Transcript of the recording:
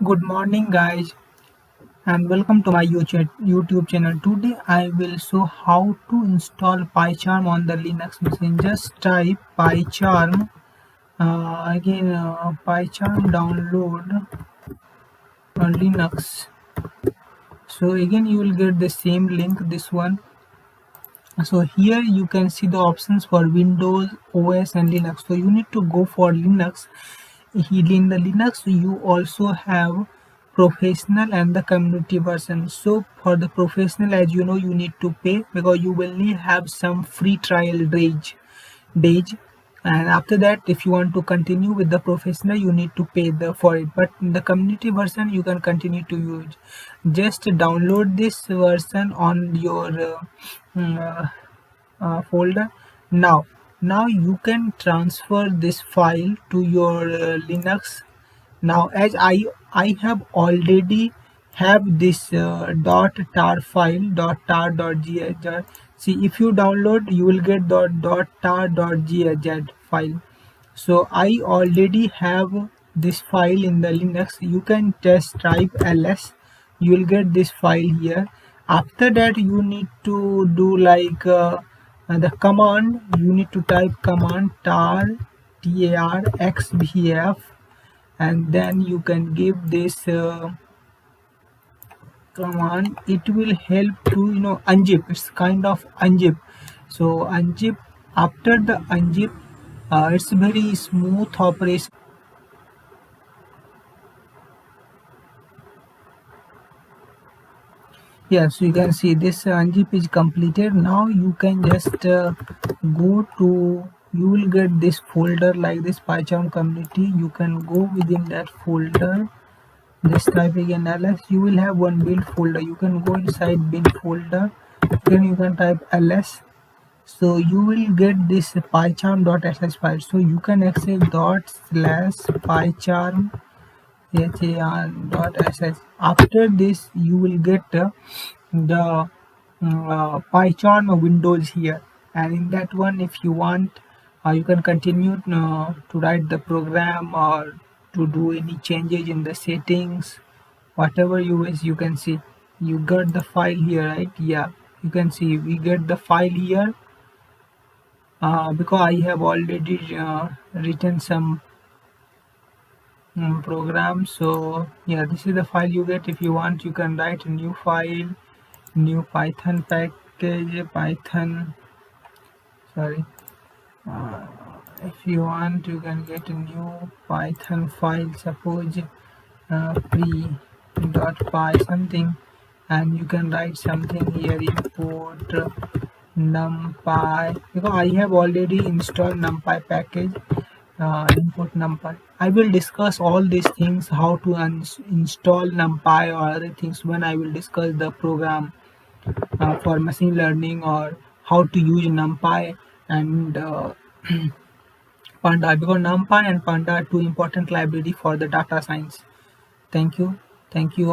Good morning, guys, and welcome to my YouTube channel. Today, I will show how to install Pycharm on the Linux machine. Just type Pycharm Pycharm download on Linux. So again, you will get the same link. This one. So here you can see the options for Windows, OS, and Linux. So you need to go for Linux. In the Linux you also have professional and the community version. So for the professional, as you know, you need to pay because you will need have some free trial days, and after that if you want to continue with the professional you need to pay for it, but in the community version you can continue to use. Just download this version on your mm, uh, folder. Now you can transfer this file to your Linux. Now as I have already have this .tar file, .tar.gz. See, if you download you will get .tar.gz file. So I already have this file in the Linux. You can just type ls, you will get this file here. After that you need to do like the command. You need to type command tar xbf, and then you can give this command. It will help to unzip. It's kind of unzip. So unzip. After the unzip, it's very smooth operation. Yes, you can see this unzip is completed. Now you can just go to, you will get this folder like this Pycharm community. You can go within that folder. Just type again ls. You will have one build folder. You can go inside build folder. Then you can type ls. So you will get this pycharm.sh file. So you can access ./pycharm har.sh. After this you will get the Pycharm windows here, and in that one if you want you can continue to write the program or to do any changes in the settings, whatever you wish. You can see you got the file here, right? Yeah, you can see we get the file here because I have already written some program. So yeah, this is the file you get. If you want you can write a new file, new python package, python, sorry, uh, if you want you can get a new python file, suppose pre.py something, and you can write something here, import numpy, because I have already installed numpy package. Import numpy. I will discuss all these things, how to install numpy or other things, when I will discuss the program for machine learning, or how to use numpy and panda, because numpy and panda are two important library for the data science. Thank you. Thank you all.